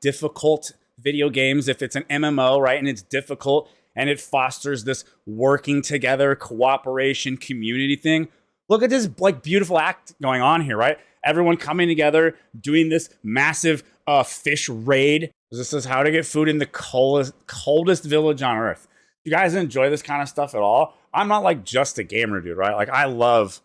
difficult video games, if it's an MMO, right, and it's difficult and it fosters this working together, cooperation, community thing. Look at this like beautiful act going on here, right? Everyone coming together, doing this massive fish raid. This is how to get food in the coldest village on earth. You guys enjoy this kind of stuff at all? I'm not like just a gamer, dude, right? Like I love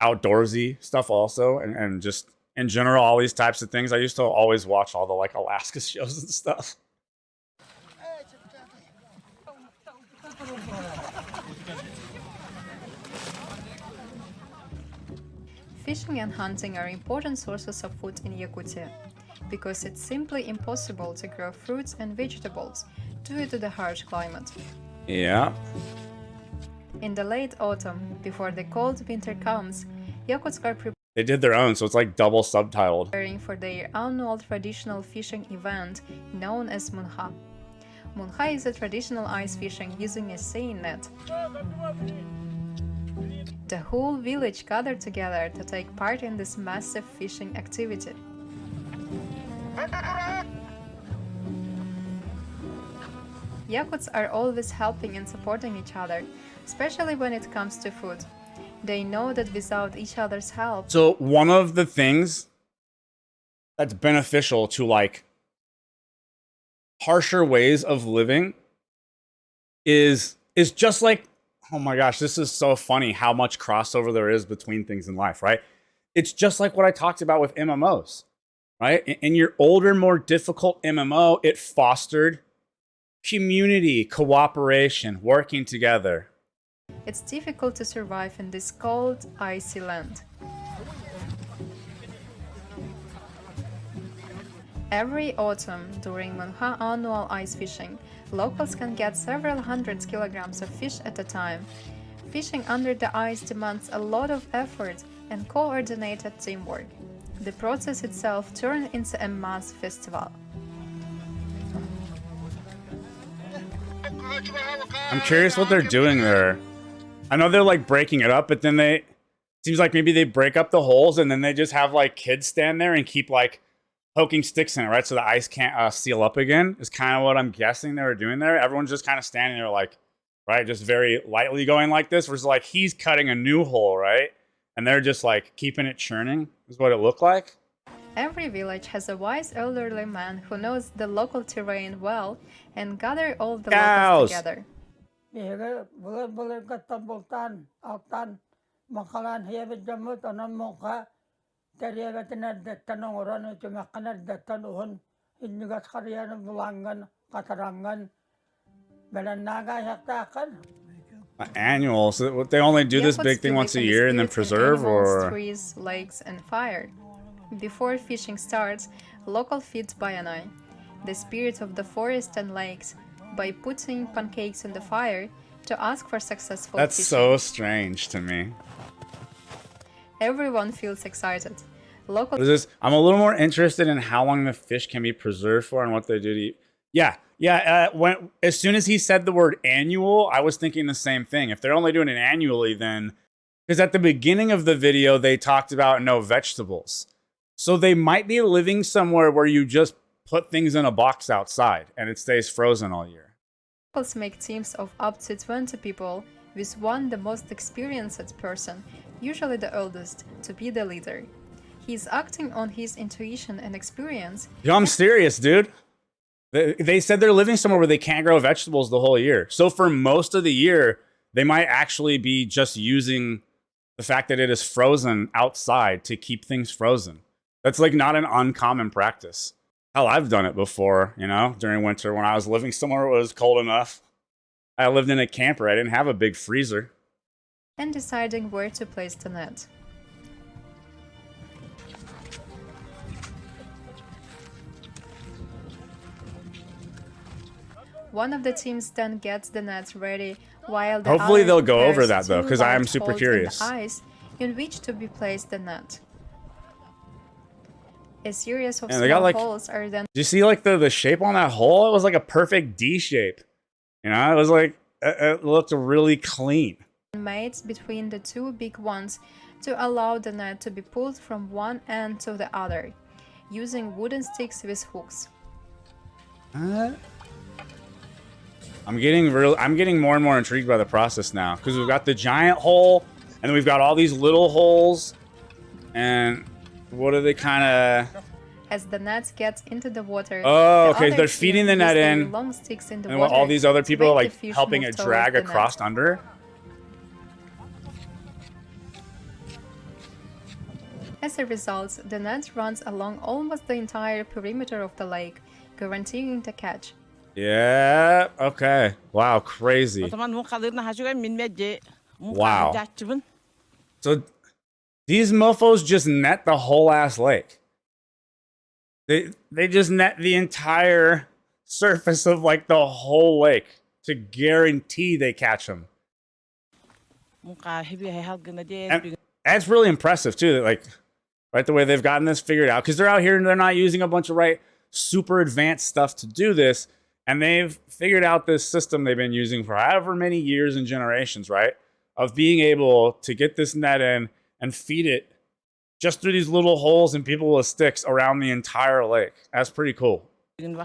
outdoorsy stuff also, and just in general, all these types of things. I used to always watch all the like Alaska shows and stuff. Fishing and hunting are important sources of food in Yakutia, because it's simply impossible to grow fruits and vegetables due to the harsh climate. Yeah. In the late autumn, before the cold winter comes, Yakuts are They did their own, so it's like double subtitled. preparing for their annual traditional fishing event known as Munha. Munha is a traditional ice fishing using a seine net. The whole village gathered together to take part in this massive fishing activity. Yakuts are always helping and supporting each other, especially when it comes to food. They know that without each other's help... So one of the things that's beneficial to like harsher ways of living is just like, oh my gosh, this is so funny how much crossover there is between things in life, right? It's just like what I talked about with MMOs, right? In your older, more difficult MMO, it fostered community, cooperation, working together. It's difficult to survive in this cold, icy land. Every autumn, during Munha annual ice fishing, locals can get several hundred kilograms of fish at a time. Fishing under the ice demands a lot of effort and coordinated teamwork. The process itself turned into a mass festival. I'm curious what they're doing there. I know they're like breaking it up, but then seems like maybe they break up the holes and then they just have like kids stand there and keep like poking sticks in it, right? So the ice can't seal up again, is kind of what I'm guessing they were doing there. Everyone's just kind of standing there like, right, just very lightly going like this, versus like he's cutting a new hole, right? And they're just like keeping it churning, is what it looked like. Every village has a wise elderly man who knows the local terrain well and gather all the locals together. Annual, so they only do this big thing once a year and then preserve, or trees, lakes, and fire. Before fishing starts, local feeds Bayanai, the spirit of the forest and lakes, by putting pancakes in the fire to ask for successful That's fishing. so strange to me. Everyone feels excited. Local I'm a little more interested in how long the fish can be preserved for and what they do to eat. As soon as he said the word annual, I was thinking the same thing. If they're only doing it annually, then... Because at the beginning of the video, they talked about no vegetables. So they might be living somewhere where you just put things in a box outside and it stays frozen all year. Locals make teams of up to 20 people, with one the most experienced person, usually the oldest, to be the leader. He's acting on his intuition and experience. Yo, I'm serious, dude. They said they're living somewhere where they can't grow vegetables the whole year. So for most of the year, they might actually be just using the fact that it is frozen outside to keep things frozen. That's like not an uncommon practice. Hell, I've done it before, you know, during winter when I was living somewhere where it was cold enough. I lived in a camper. I didn't have a big freezer. And deciding where to place the net. One of the teams then gets the net ready, while the Hopefully other they'll go over prepares that though, two because I am large super holes curious. in the ice in which to be placed the net. A series of small holes are then... Do you see like the shape on that hole? It was like a perfect D shape. You know, it was like, it looked really clean. Made between the two big ones to allow the net to be pulled from one end to the other, using wooden sticks with hooks. I'm getting more and more intrigued by the process now because we've got the giant hole and then we've got all these little holes. And what are they kind of? As the nets get into the water, oh, the okay, they're others feeding use the net their in, long sticks in the and water all these other to people are make like the fish helping move it towards drag the across net. under. As a result, the net runs along almost the entire perimeter of the lake, guaranteeing the catch. Yeah. Okay. Wow. Crazy. Wow. So these mofos just net the whole ass lake. They just net the entire surface of like the whole lake to guarantee they catch them. And that's really impressive too. That like, right, the way they've gotten this figured out because they're out here and they're not using a bunch of super advanced stuff to do this, and they've figured out this system they've been using for however many years and generations, right, of being able to get this net in and feed it just through these little holes and people with sticks around the entire lake. That's pretty cool. The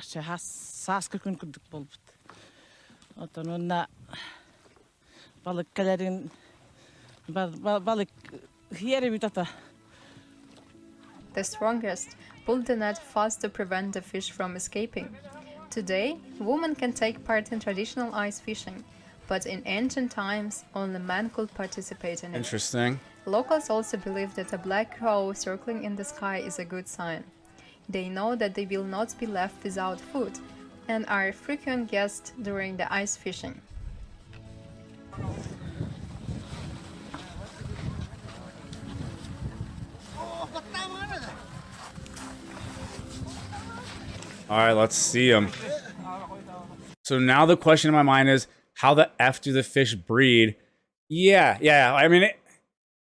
strongest pull the net fast to prevent the fish from escaping. Today, women can take part in traditional ice fishing, but in ancient times, only men could participate in it. Interesting. Locals also believe that a black crow circling in the sky is a good sign. They know that they will not be left without food and are frequent guests during the ice fishing. All right, let's see them. So now the question in my mind is, how the F do the fish breed? Yeah. I mean,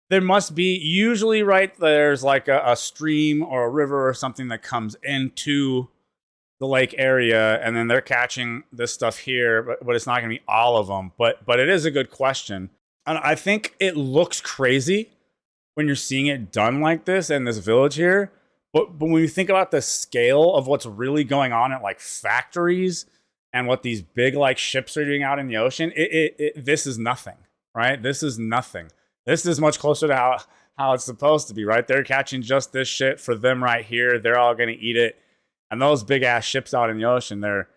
there must be, usually, right, there's like a stream or a river or something that comes into the lake area, and then they're catching this stuff here, but it's not going to be all of them. But it is a good question. And I think it looks crazy when you're seeing it done like this in this village here. But when you think about the scale of what's really going on at like factories and what these big like ships are doing out in the ocean, this is nothing, right? This is nothing. This is much closer to how it's supposed to be, right? They're catching just this shit for them right here. They're all going to eat it. And those big ass ships out in the ocean, they're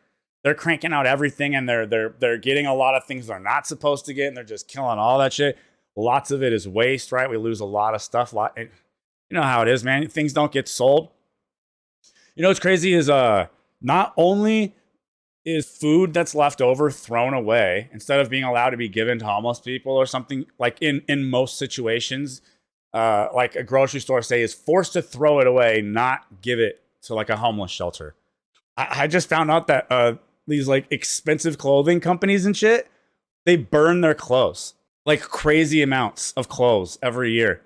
cranking out everything, and they're getting a lot of things they're not supposed to get, and they're just killing all that shit. Lots of it is waste, right? We lose a lot of stuff. You know how it is, man. Things don't get sold. You know what's crazy is not only is food that's left over thrown away instead of being allowed to be given to homeless people or something, like in most situations, like a grocery store, say, is forced to throw it away, not give it to like a homeless shelter. I just found out that these like expensive clothing companies and shit, they burn their clothes, like crazy amounts of clothes every year.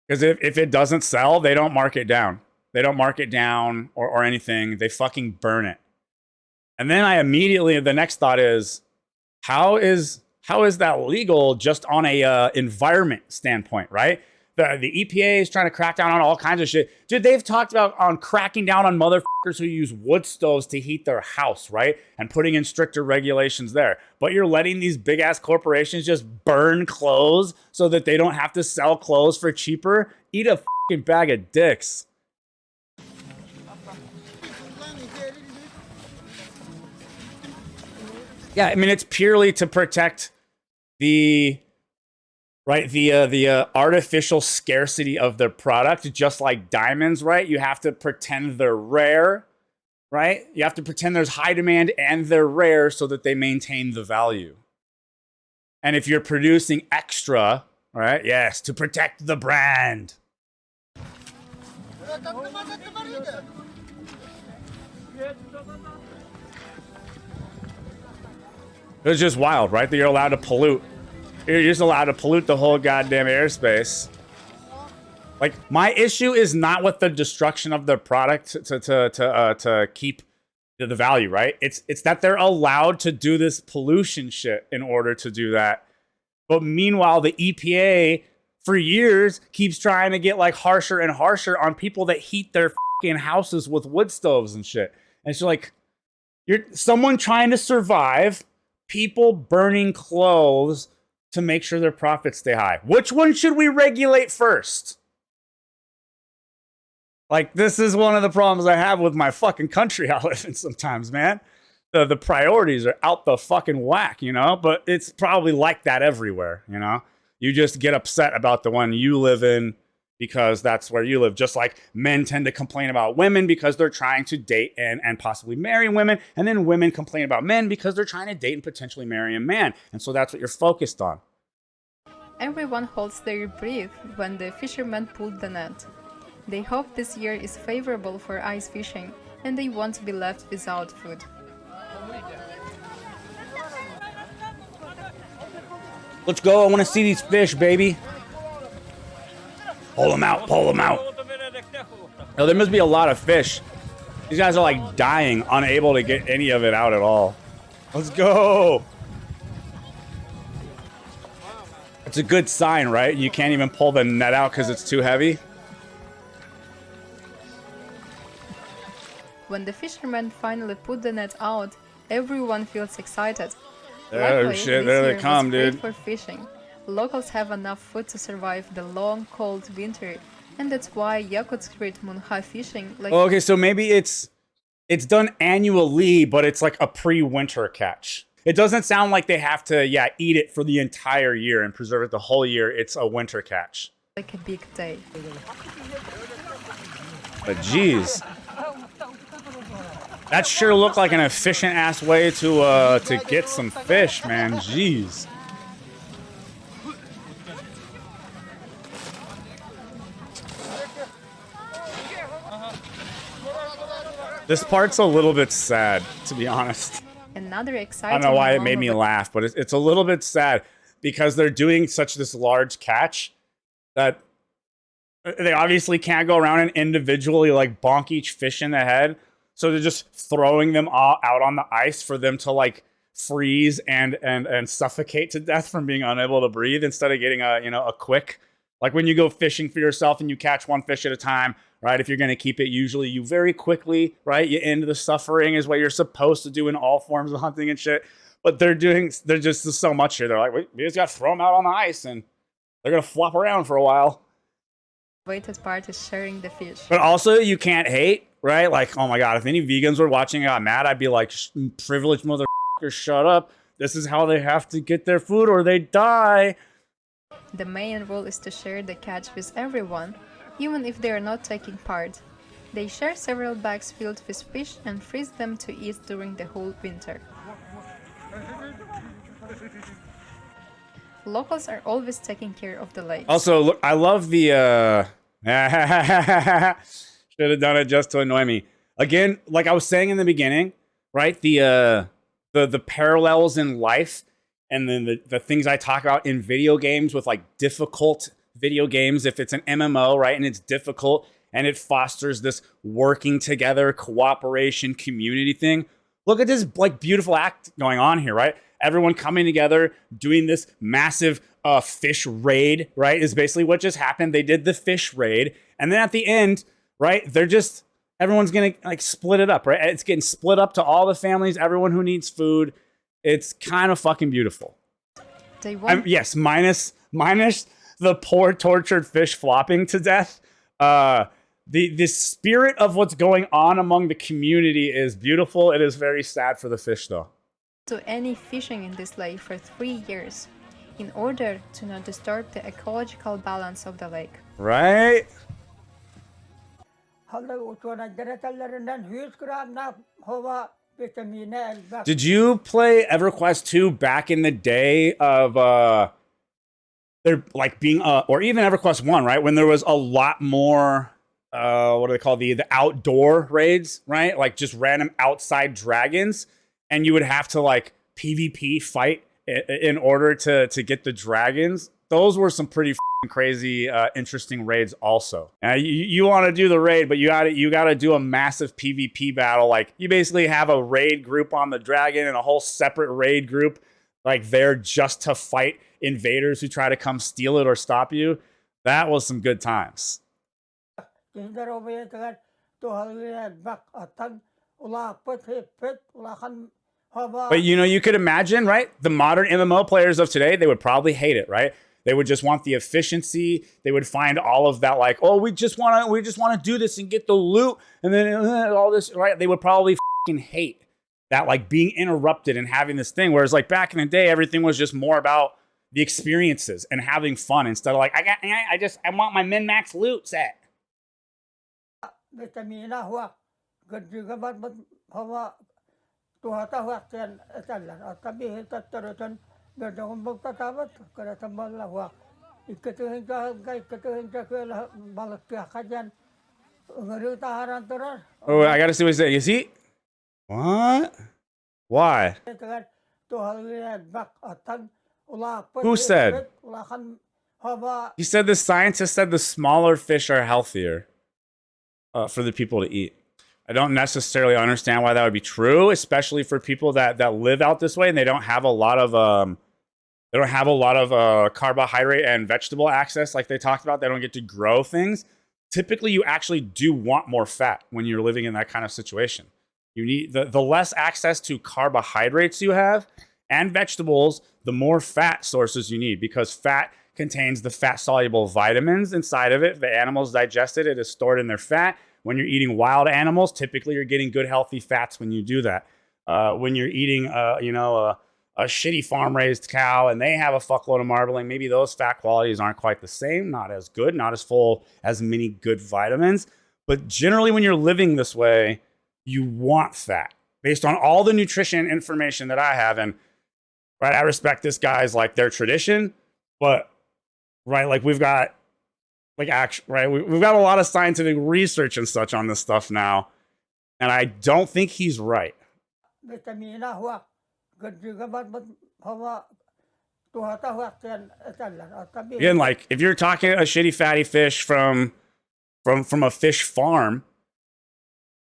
Because if it doesn't sell, they don't mark it down. They don't mark it down or anything. They fucking burn it. And then the next thought is, how is that legal just on a environment standpoint, right? The EPA is trying to crack down on all kinds of shit. Dude, they've talked about on cracking down on motherfuckers who use wood stoves to heat their house, right? And putting in stricter regulations there. But you're letting these big ass corporations just burn clothes so that they don't have to sell clothes for cheaper? Eat a fucking bag of dicks. Yeah, I mean, it's purely to protect the artificial scarcity of their product, just like diamonds, right? You have to pretend they're rare, right? You have to pretend there's high demand and they're rare so that they maintain the value. And if you're producing extra, right? Yes, to protect the brand. It's just wild, right? That you're allowed to pollute. You're just allowed to pollute the whole goddamn airspace. Like, my issue is not with the destruction of the product to keep the value, right? It's that they're allowed to do this pollution shit in order to do that. But meanwhile, the EPA for years keeps trying to get like harsher and harsher on people that heat their fucking houses with wood stoves and shit. And it's like, You're someone trying to survive, people burning clothes to make sure their profits stay high. Which one should we regulate first? Like, this is one of the problems I have with my fucking country I live in sometimes, man. The priorities are out the fucking whack, you know? But it's probably like that everywhere, you know? You just get upset about the one you live in because that's where you live. Just like men tend to complain about women because they're trying to date and possibly marry women. And then women complain about men because they're trying to date and potentially marry a man. And so that's what you're focused on. Everyone holds their breath when the fishermen pull the net. They hope this year is favorable for ice fishing and they won't be left without food. Let's go. I want to see these fish, baby. Pull them out. Pull them out. Oh, there must be a lot of fish. These guys are like dying, unable to get any of it out at all. Let's go. It's a good sign, right? You can't even pull the net out because it's too heavy. When the fishermen finally put the net out, everyone feels excited. Oh Luckily, shit, this there year they come, was great dude. for fishing. Locals have enough food to survive the long, cold winter, and that's why Yakuts treat Munha fishing like... Okay, so maybe it's done annually, but it's like a pre-winter catch. It doesn't sound like they have to, eat it for the entire year and preserve it the whole year. It's a winter catch. like a big day. But geez, that sure looked like an efficient ass way to get some fish, man. Jeez. This part's a little bit sad, to be honest. Another I exciting... don't know why it made me laugh, but it's a little bit sad because they're doing such this large catch that they obviously can't go around and individually like bonk each fish in the head. So they're just throwing them all out on the ice for them to like freeze and suffocate to death from being unable to breathe instead of getting a quick, like when you go fishing for yourself and you catch one fish at a time, right? If you're going to keep it, usually you very quickly, right? You end the suffering is what you're supposed to do in all forms of hunting and shit. But they're just so much here. They're like, we just got to throw them out on the ice and they're going to flop around for a while. Weighted part is sharing the fish. But also you can't hate, right? Like, oh my God, if any vegans were watching and got mad, I'd be like, privileged motherfuckers, shut up. This is how they have to get their food or they die. The main rule is to share the catch with everyone, even if they are not taking part. They share several bags filled with fish and freeze them to eat during the whole winter. Locals are always taking care of the lake. Also, look, I love the should have done it just to annoy me. Again, like I was saying in the beginning, right? The parallels in life and then the things I talk about in video games with like difficult video games, if it's an MMO, right? And it's difficult and it fosters this working together, cooperation, community thing. Look at this like beautiful act going on here, right? Everyone coming together, doing this massive fish raid, right? Is basically what just happened. They did the fish raid. And then at the end, right, everyone's gonna like split it up, right? It's getting split up to all the families, everyone who needs food. It's kind of fucking beautiful. Yes, minus the poor tortured fish flopping to death. The spirit of what's going on among the community is beautiful. It is very sad for the fish, though. To any fishing in this lake for 3 years, in order to not disturb the ecological balance of the lake. Right? Did you play EverQuest 2 back in the day of there like being or even EverQuest 1, right? When there was a lot more what do they call the outdoor raids, right? Like just random outside dragons, and you would have to like PvP fight in order to get the dragons. Those were some pretty crazy, interesting raids also. Now, you want to do the raid, but you gotta do a massive PvP battle. Like you basically have a raid group on the dragon and a whole separate raid group like there just to fight invaders who try to come steal it or stop you. That was some good times. But you know, you could imagine, right? The modern MMO players of today, they would probably hate it, right? They would just want the efficiency. They would find all of that, like, oh, we just want to do this and get the loot, and then all this, right? They would probably fucking hate that, like being interrupted and having this thing. Whereas, like back in the day, everything was just more about the experiences and having fun instead of like, I want my min max loot set. Oh, I gotta see what he's saying. Is he? What? Why? Who said? He said the scientist said the smaller fish are healthier for the people to eat. I don't necessarily understand why that would be true, especially for people that live out this way and they don't have a lot of carbohydrate and vegetable access like they talked about. They don't get to grow things. Typically, you actually do want more fat when you're living in that kind of situation. You need the less access to carbohydrates you have and vegetables, the more fat sources you need, because fat contains the fat-soluble vitamins inside of it. The animals digest it. It is stored in their fat. When you're eating wild animals, typically you're getting good, healthy fats when you do that. When you're eating, a shitty farm-raised cow and they have a fuckload of marbling, maybe those fat qualities aren't quite the same, not as good, not as full as many good vitamins. But generally, when you're living this way, you want fat based on all the nutrition information that I have. And right, I respect this guy's like their tradition, but right, like we've got we've got a lot of scientific research and such on this stuff now, and I don't think he's right. Again, like if you're talking a shitty fatty fish from a fish farm,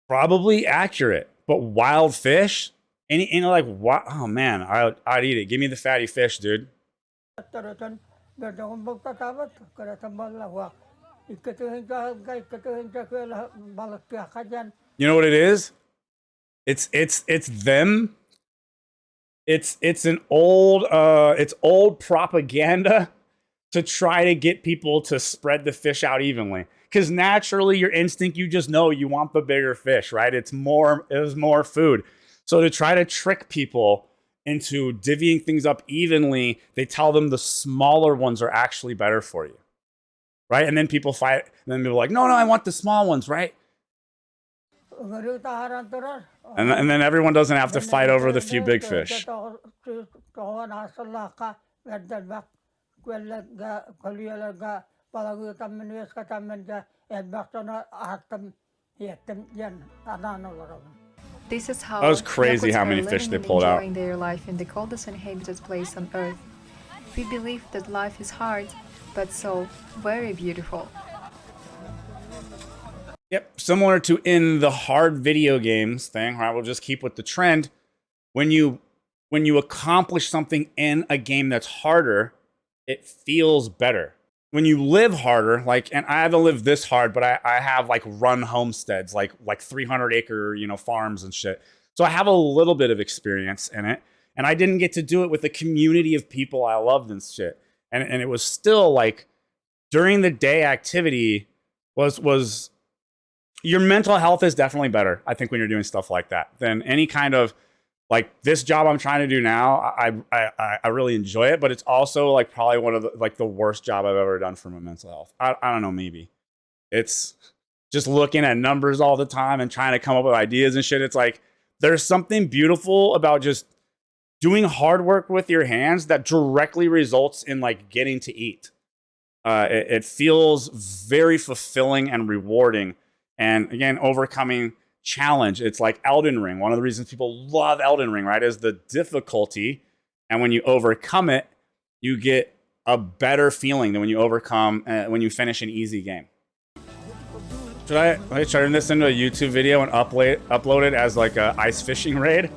probably accurate. But wild fish, like what? Oh man, I'd eat it. Give me the fatty fish, dude. You know what it is? It's them. It's old propaganda to try to get people to spread the fish out evenly. Because naturally, your instinct, you just know you want the bigger fish, right? It is more food. So to try to trick people into divvying things up evenly, they tell them the smaller ones are actually better for you, right? And then people fight, and then people are like, no, I want the small ones, right? And then everyone doesn't have to fight over the few big fish. This is how that was crazy how many Yakuts are fish they living and pulled out. enjoying their life in the coldest inhabited place on Earth. We believe that life is hard, but so very beautiful. Yep, similar to in the hard video games thing, right? We'll just keep with the trend. When you accomplish something in a game that's harder, it feels better. When you live harder, like, and I haven't lived this hard, but I have like run homesteads, like 300-acre, farms and shit. So I have a little bit of experience in it, and I didn't get to do it with a community of people I loved and shit. And it was still like during the day activity was your mental health is definitely better, I think, when you're doing stuff like that than any kind of like this job I'm trying to do now. I really enjoy it, but it's also like probably one of the worst job I've ever done for my mental health. I don't know, maybe it's just looking at numbers all the time and trying to come up with ideas and shit. It's like there's something beautiful about just doing hard work with your hands that directly results in like getting to eat. It feels very fulfilling and rewarding. And again, overcoming challenge. It's like Elden Ring. One of the reasons people love Elden Ring, right, is the difficulty. And when you overcome it, you get a better feeling than when you finish an easy game. Should I turn this into a YouTube video and upload it as like a ice fishing raid?